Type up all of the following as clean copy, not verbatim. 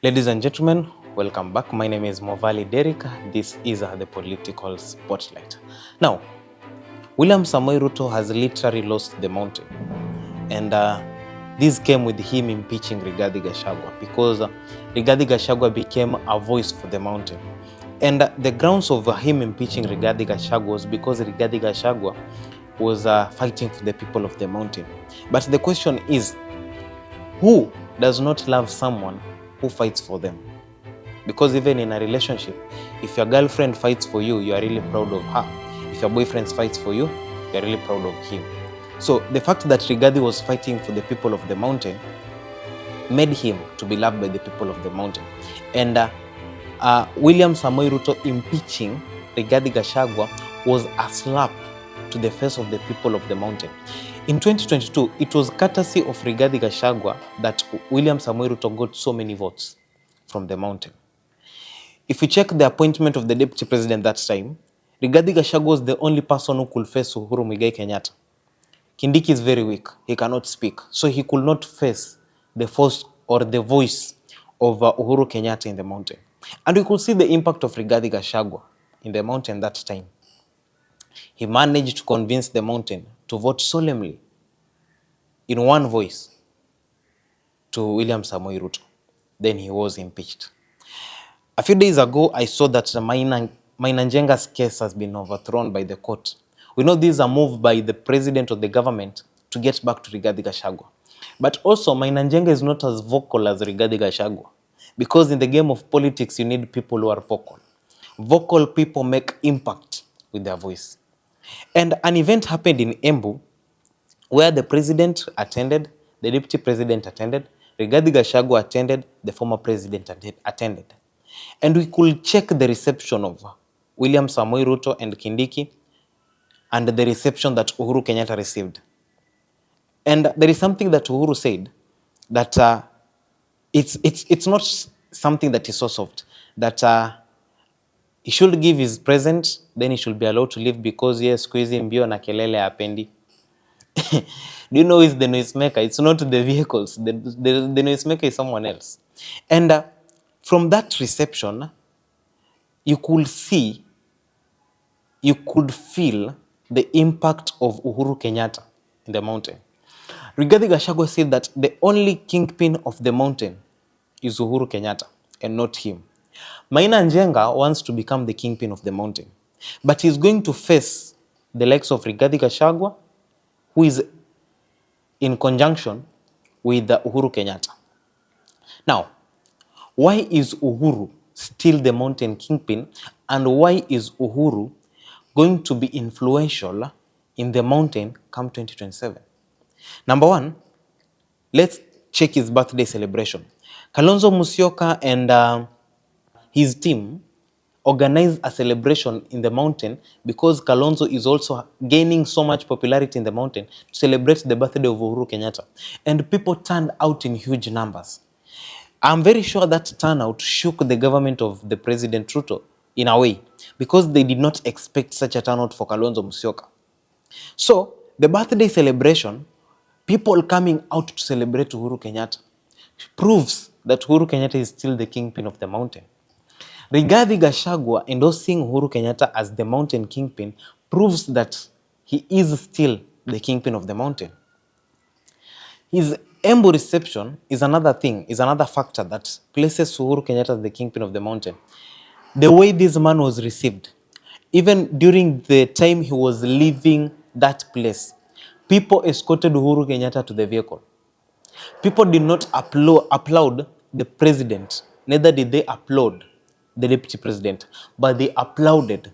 Ladies and gentlemen, welcome back. My name is Movali Derek. This is the Political Spotlight. Now, William Samoei Ruto has literally lost the mountain. And this came with him impeaching Rigathi Gachagua because Rigathi Gachagua became a voice for the mountain. And the grounds of him impeaching Rigathi Gachagua was because Rigathi Gachagua was fighting for the people of the mountain. But the question is, who does not love someone who fights for them? Because even in a relationship, if your girlfriend fights for you, you are really proud of her. If your boyfriend fights for you, you are really proud of him. So the fact that Rigathi was fighting for the people of the mountain made him to be loved by the people of the mountain. And William Samoei Ruto impeaching Rigathi Gachagua was a slap to the face of the people of the mountain. In 2022, it was courtesy of Rigathi Gachagua that William Samoei Ruto got so many votes from the mountain. If you check the appointment of the deputy president that time, Rigathi Gachagua was the only person who could face Uhuru Kenyatta. Kindiki is very weak. He cannot speak. So he could not face the force or the voice of Uhuru Kenyatta in the mountain. And we could see the impact of Rigathi Gachagua in the mountain that time. He managed to convince the mountain to vote solemnly in one voice to William Samoei Ruto. Then he was impeached. A few days ago, I saw that Maina Njenga's case has been overthrown by the court. We know this is a move by the president of the government to get back to Rigathi Gachagua. But also, Maina Njenga is not as vocal as Rigathi Gachagua. Because in the game of politics, you need people who are vocal. Vocal people make impact with their voice. And an event happened in Embu where the president attended, the deputy president attended, Rigathi Gachagua attended, the former president attended. And we could check the reception of William Samoei Ruto and Kindiki and the reception that Uhuru Kenyatta received. And there is something that Uhuru said that it's not something that is so soft, that he should give his present, then he should be allowed to leave because yes, squeeze mbio na kelele hapendi. Do you know who is the noisemaker? It's not the vehicles. The noisemaker is someone else. And from that reception, you could see, you could feel the impact of Uhuru Kenyatta in the mountain. Rigathi Gachagua said that the only kingpin of the mountain is Uhuru Kenyatta and not him. Maina Njenga wants to become the kingpin of the mountain, but he's going to face the likes of Rigathi Gachagua, who is in conjunction with Uhuru Kenyatta. Now, why is Uhuru still the mountain kingpin, and why is Uhuru going to be influential in the mountain come 2027? Number one, let's check his birthday celebration. Kalonzo Musyoka and his team organized a celebration in the mountain because Kalonzo is also gaining so much popularity in the mountain to celebrate the birthday of Uhuru Kenyatta. And people turned out in huge numbers. I'm very sure that turnout shook the government of the President Ruto in a way because they did not expect such a turnout for Kalonzo Musyoka. So, the birthday celebration, people coming out to celebrate Uhuru Kenyatta, proves that Uhuru Kenyatta is still the kingpin of the mountain. Rigathi Gachagua endorsing Uhuru Kenyatta as the mountain kingpin proves that he is still the kingpin of the mountain. His Embu reception is another thing, is another factor that places Uhuru Kenyatta as the kingpin of the mountain. The way this man was received, even during the time he was leaving that place, people escorted Uhuru Kenyatta to the vehicle. People did not applaud the president, neither did they applaud the deputy president, but they applauded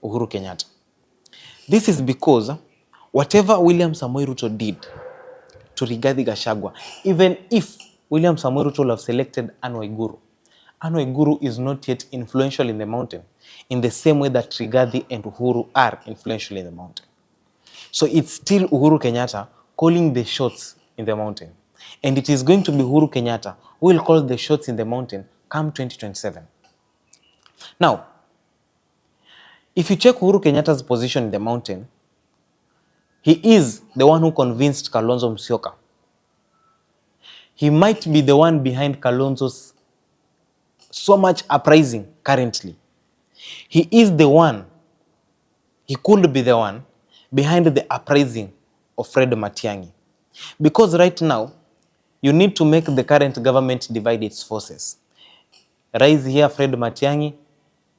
Uhuru Kenyatta. This is because whatever William Samoei Ruto did to Rigathi Gachagua, even if William Samoei Ruto would have selected Anne Waiguru is not yet influential in the mountain in the same way that Rigathi and Uhuru are influential in the mountain. So it's still Uhuru Kenyatta calling the shots in the mountain. And it is going to be Uhuru Kenyatta who will call the shots in the mountain come 2027. Now, if you check Uhuru Kenyatta's position in the mountain, he is the one who convinced Kalonzo Musyoka. He might be the one behind Kalonzo's so much uprising currently. He is the one, he could be the one behind the uprising of Fred Matiang'i. Because right now, you need to make the current government divide its forces. Rise here, Fred Matiang'i,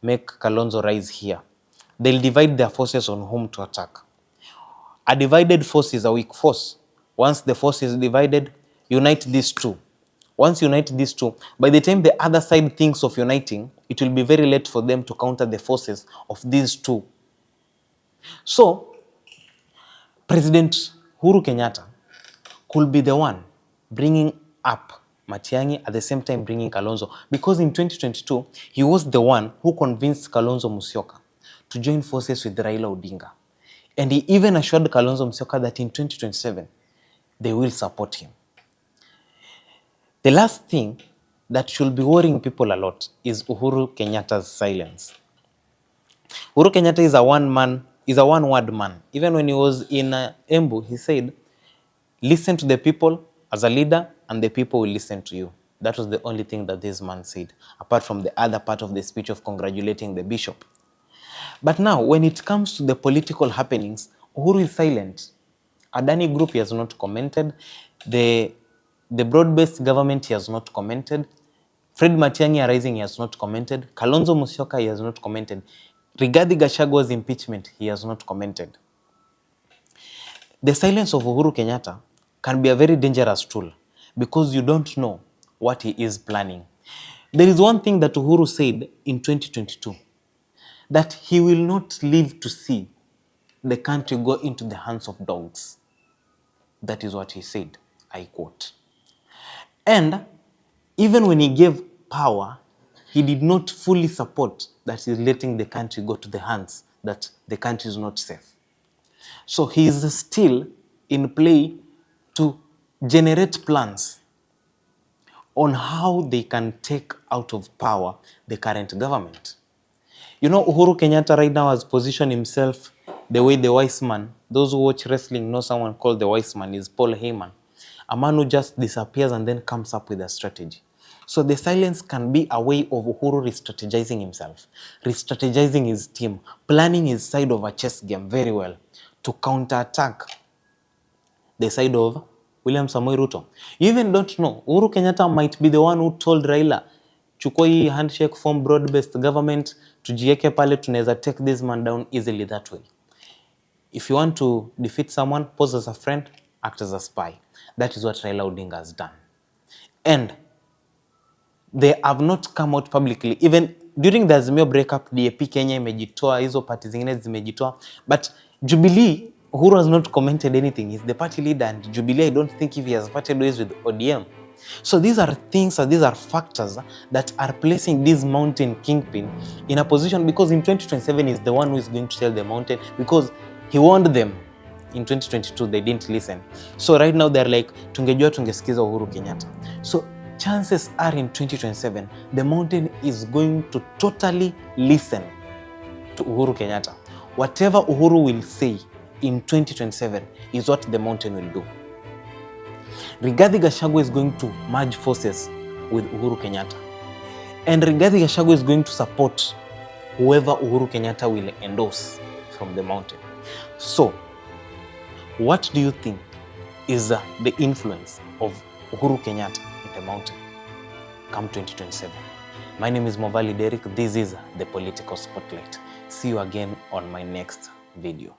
make Kalonzo rise here. They'll divide their forces on whom to attack. A divided force is a weak force. Once the force is divided, unite these two. Once you unite these two, by the time the other side thinks of uniting, it will be very late for them to counter the forces of these two. So, President Uhuru Kenyatta could be the one bringing up Matiang'i, at the same time bringing Kalonzo, because in 2022, he was the one who convinced Kalonzo Musyoka to join forces with Raila Odinga. And he even assured Kalonzo Musyoka that in 2027, they will support him. The last thing that should be worrying people a lot is Uhuru Kenyatta's silence. Uhuru Kenyatta is a one-word man. Even when he was in Embu, he said, listen to the people as a leader and the people will listen to you. That was the only thing that this man said, apart from the other part of the speech of congratulating the bishop. But now, when it comes to the political happenings, Uhuru is silent. Adani Group, he has not commented. The broad-based government, he has not commented. Fred Matiang'i arising, he has not commented. Kalonzo Musyoka, he has not commented. Rigathi Gachagwa's impeachment, he has not commented. The silence of Uhuru Kenyatta can be a very dangerous tool because you don't know what he is planning. There is one thing that Uhuru said in 2022, that he will not live to see the country go into the hands of dogs. That is what he said, I quote. And even when he gave power, he did not fully support that he's letting the country go to the hands, that the country is not safe. So he is still in play to generate plans on how they can take out of power the current government. You know, Uhuru Kenyatta right now has positioned himself the way the wise man, those who watch wrestling know someone called the wise man, is Paul Heyman. A man who just disappears and then comes up with a strategy. So the silence can be a way of Uhuru re-strategizing himself, re-strategizing his team, planning his side of a chess game very well to counterattack the side of William Samoei Ruto. You even don't know, Uhuru Kenyatta might be the one who told Raila, chukua hii handshake, form broad-based government, tujieke pale, tunaweza take this man down easily that way. If you want to defeat someone, pose as a friend, act as a spy. That is what Raila Odinga has done. And they have not come out publicly. Even during the Azimio breakup, DAP Kenya imejitoa, hizo party zingine zimejitoa. But Jubilee, Uhuru has not commented anything. He's the party leader, and Jubilee, I don't think if he has parted ways with ODM. So these are things, these are factors that are placing this mountain kingpin in a position, because in 2027 is the one who is going to tell the mountain, because he warned them in 2022, they didn't listen. So right now they're like, tungejua tungesikiza Uhuru Kenyatta. So chances are in 2027, the mountain is going to totally listen to Uhuru Kenyatta. Whatever Uhuru will say in 2027 is what the mountain will do. Rigathi Gachagua is going to merge forces with Uhuru Kenyatta. And Rigathi Gachagua is going to support whoever Uhuru Kenyatta will endorse from the mountain. So, what do you think is the influence of Uhuru Kenyatta in the mountain come 2027? My name is Movali Derrick. This is the Political Spotlight. See you again on my next video.